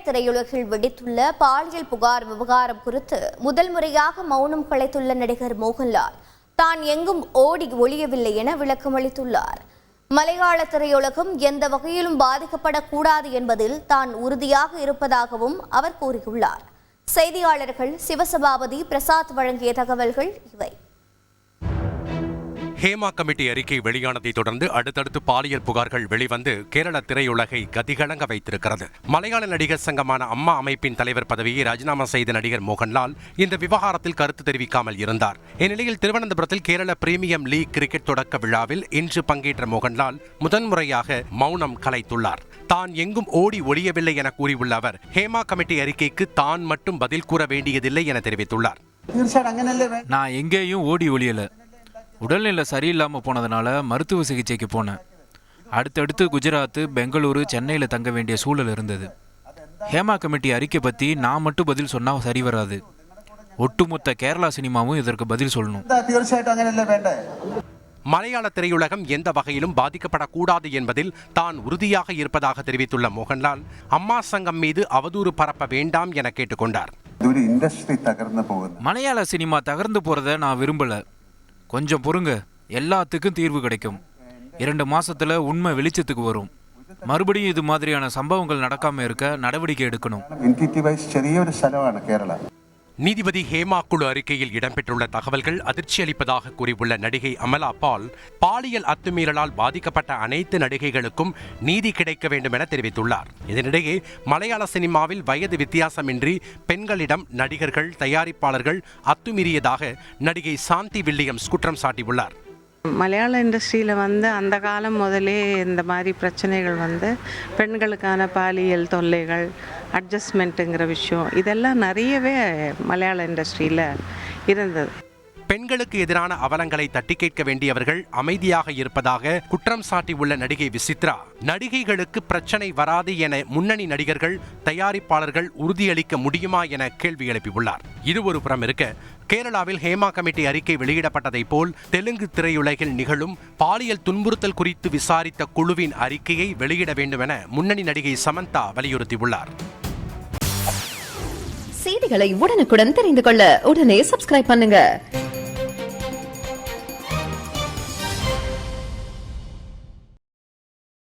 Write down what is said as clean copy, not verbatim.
திரையுலகில் வெடித்துள்ள பாலியல் புகார் விவகாரம் குறித்து முதல் முறையாக மௌனம் கலைத்துள்ள நடிகர் மோகன்லால் தான் எங்கும் ஓடி ஒளியவில்லை என விளக்கமளித்துள்ளார். மலையாள திரையுலகம் எந்த வகையிலும் பாதிக்கப்படக்கூடாது என்பதில் தான் உறுதியாக இருப்பதாகவும் அவர் கூறியுள்ளார். செய்தியாளர்கள் சிவசபாபதி பிரசாத் வழங்கிய தகவல்கள் இவை. ஹேமா கமிட்டி அறிக்கை வெளியானதை தொடர்ந்து அடுத்தடுத்து பாலியல் புகார்கள் வெளிவந்து கேரள திரையுலகை கதிகலங்க வைத்திருக்கிறது. மலையாள நடிகர் சங்கமான அம்மா அமைப்பின் தலைவர் பதவியை ராஜினாமா செய்த நடிகர் மோகன்லால் இந்த விவகாரத்தில் கருத்து தெரிவிக்காமல் இருந்தார். இந்நிலையில் திருவனந்தபுரத்தில் கேரள பிரீமியம் லீக் கிரிக்கெட் தொடக்க விழாவில் இன்று பங்கேற்ற மோகன்லால் முதன்முறையாக மௌனம் கலைத்துள்ளார். தான் எங்கும் ஓடி ஒளியவில்லை என கூறியுள்ள அவர் ஹேமா கமிட்டி அறிக்கைக்கு தான் மட்டும் பதில் கூற வேண்டியதில்லை என தெரிவித்துள்ளார். நான் எங்கேயும் ஓடி ஒளியல. உடல்நிலை சரியில்லாமல் போனதுனால மருத்துவ சிகிச்சைக்கு போனேன். அடுத்தடுத்து குஜராத், பெங்களூரு, சென்னையில் தங்க வேண்டிய சூழல் இருந்தது. ஹேமா கமிட்டி அறிக்கை பற்றி நான் மட்டும் பதில் சொன்னால் சரி வராது. ஒட்டுமொத்த கேரளா சினிமாவும் இதற்கு பதில் சொல்லணும். மலையாள திரையுலகம் எந்த வகையிலும் பாதிக்கப்படக்கூடாது என்பதில் தான் உறுதியாக இருப்பதாக தெரிவித்துள்ள மோகன்லால் அம்மா சங்கம் மீது அவதூறு பரப்ப வேண்டாம் என கேட்டுக்கொண்டார். மலையாள சினிமா தகர்ந்து போறத நான் விரும்பல. கொஞ்சம் பொறுங்க, எல்லாத்துக்கும் தீர்வு கிடைக்கும். 2 மாசத்துல உண்மை வெளிச்சத்துக்கு வரும். மறுபடியும் இது மாதிரியான சம்பவங்கள் நடக்காம இருக்க நடவடிக்கை எடுக்கணும். நீதிபதி ஹேமா குழு அறிக்கையில் இடம்பெற்றுள்ள தகவல்கள் அதிர்ச்சி அளிப்பதாக கூறியுள்ள நடிகை அமலா பால் பாலியல் அத்துமீறலால் பாதிக்கப்பட்ட அனைத்து நடிகைகளுக்கும் நீதி கிடைக்க வேண்டும் என தெரிவித்துள்ளார். இதனிடையே மலையாள சினிமாவில் வயது வித்தியாசமின்றி பெண்களிடம் நடிகர்கள், தயாரிப்பாளர்கள் அத்துமீறியதாக நடிகை சாந்தி வில்லியம்ஸ் குற்றம் சாட்டியுள்ளார். மலையாள இண்டஸ்ட்ரியில் அந்த காலம் முதலே இந்த மாதிரி பிரச்சனைகள் பெண்களுக்கான பாலியல் தொல்லைகள், அட்ஜஸ்ட்மெண்ட்டுங்கிற விஷயம் இதெல்லாம் நிறையவே மலையாள இண்டஸ்ட்ரியில் இருந்தது. பெண்களுக்கு எதிரான அவலங்களை தட்டி கேட்க வேண்டியவர்கள் அமைதியாக இருப்பதாக குற்றம் சாட்டியுள்ள நடிகை விசித்ரா, நடிகைகளுக்கு பிரச்சனை வராது என முன்னணி நடிகர்கள், தயாரிப்பாளர்கள் உறுதியளிக்க முடியுமா என கேள்வி எழுப்பியுள்ளார். இது ஒரு புறம் இருக்க, கேரளாவில் ஹேமா கமிட்டி அறிக்கை வெளியிடப்பட்டதை போல் தெலுங்கு திரையுலகில் நிகழும் பாலியல் துன்புறுத்தல் குறித்து விசாரித்த குழுவின் அறிக்கையை வெளியிட வேண்டும் என முன்னணி நடிகை சமந்தா வலியுறுத்தியுள்ளார். செய்திகளை உடனுக்குடன் தெரிந்து கொள்ள உடனே சப்ஸ்கிரைப் பண்ணுங்க.